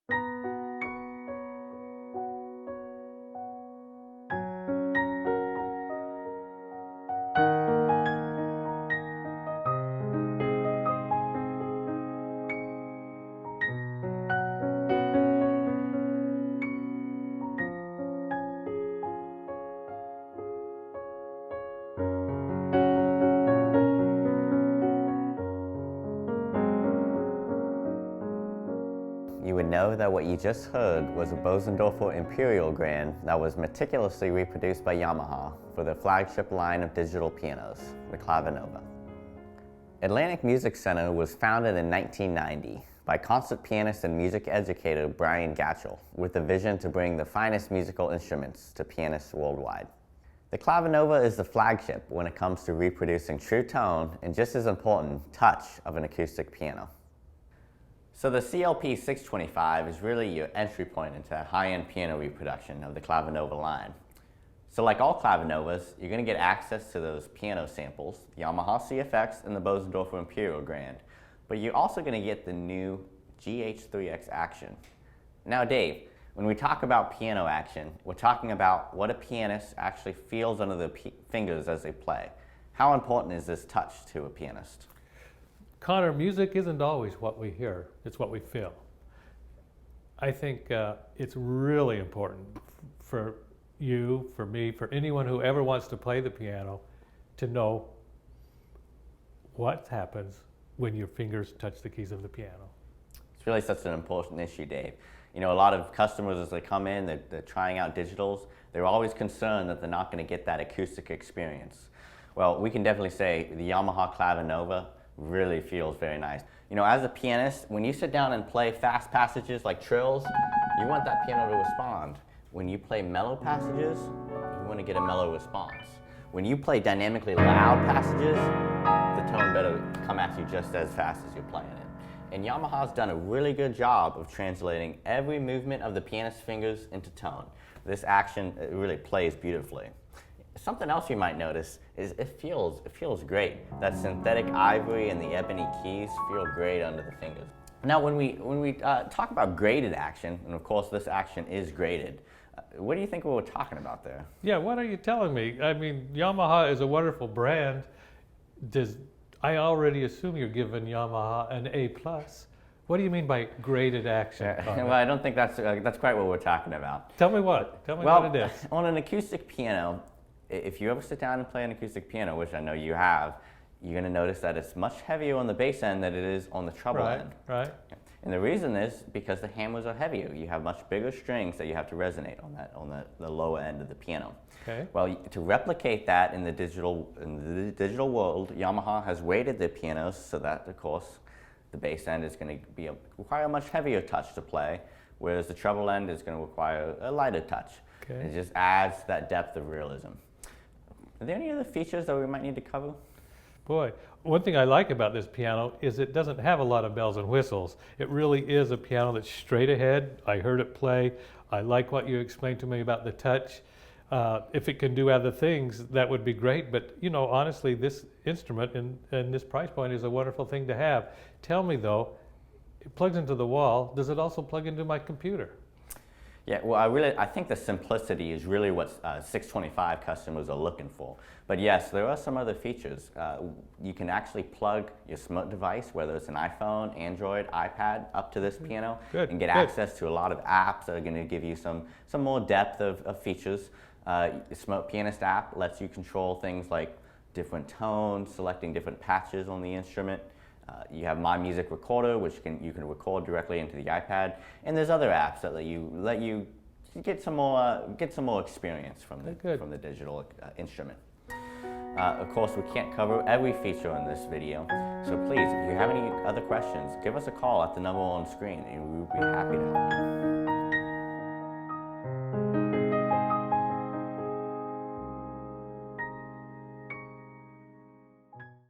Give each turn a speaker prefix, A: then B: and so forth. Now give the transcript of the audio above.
A: You would know that what you just heard was a Bosendorfer Imperial Grand that was meticulously reproduced by Yamaha for their flagship line of digital pianos, the Clavinova. Atlantic Music Center was founded in 1990 by concert pianist and music educator Brian Gatchell with a vision to bring the finest musical instruments to pianists worldwide. The Clavinova is the flagship when it comes to reproducing true tone and, just as important, touch of an acoustic piano. So the CLP-625 is really your entry point into that high-end piano reproduction of the Clavinova line. So like all Clavinovas, you're going to get access to those piano samples, the Yamaha CFX and the Bosendorfer Imperial Grand, but you're also going to get the new GH3X action. Now Dave, when we talk about piano action, we're talking about what a pianist actually feels under the fingers as they play. How important is this touch to a pianist?
B: Connor, music isn't always what we hear, it's what we feel. I think it's really important for you, for me, for anyone who ever wants to play the piano to know what happens when your fingers touch the keys of the piano.
A: It's really such an important issue, Dave. You know, a lot of customers, as they come in, they're trying out digitals, they're always concerned that they're not going to get that acoustic experience. Well, we can definitely say the Yamaha Clavinova really feels very nice. You know, as a pianist, when you sit down and play fast passages like trills, you want that piano to respond. When you play mellow passages, you want to get a mellow response. When you play dynamically loud passages, the tone better come at you just as fast as you're playing it. And Yamaha's done a really good job of translating every movement of the pianist's fingers into tone. This action really plays beautifully. Something else you might notice is it feels great. That synthetic ivory and the ebony keys feel great under the fingers. Now when we talk about graded action, and of course this action is graded, what do you think we were talking about there?
B: Yeah, what are you telling me? I mean, Yamaha is a wonderful brand. I already assume you're giving Yamaha an A+. What do you mean by graded action?
A: Well, I don't think that's quite what we're talking about.
B: Tell me what. Tell me what it is.
A: On an acoustic piano, if you ever sit down and play an acoustic piano, which I know you have, you're going to notice that it's much heavier on the bass end than it is on the treble end.
B: Right.
A: And the reason is because the hammers are heavier. You have much bigger strings that you have to resonate on the lower end of the piano.
B: Okay.
A: Well, to replicate that in the digital world, Yamaha has weighted the pianos so that, of course, the bass end is going to require a much heavier touch to play, whereas the treble end is going to require a lighter touch.
B: Okay.
A: It just adds that depth of realism. Are there any other features that we might need to cover?
B: Boy, one thing I like about this piano is it doesn't have a lot of bells and whistles. It really is a piano that's straight ahead. I heard it play. I like what you explained to me about the touch. If it can do other things, that would be great. But, you know, honestly, this instrument and this price point is a wonderful thing to have. Tell me, though, it plugs into the wall. Does it also plug into my computer?
A: Yeah, well, I think the simplicity is really what 625 customers are looking for. But yes, there are some other features. You can actually plug your smart device, whether it's an iPhone, Android, iPad, up to this piano and get access to a lot of apps that are going to give you some more depth of features. The Smart Pianist app lets you control things like different tones, selecting different patches on the instrument. You have My Music Recorder, which you can record directly into the iPad, and there's other apps that let you get some more experience from the digital instrument. Of course, we can't cover every feature in this video, so please, if you have any other questions, give us a call at the number on screen, and we would be happy to help you.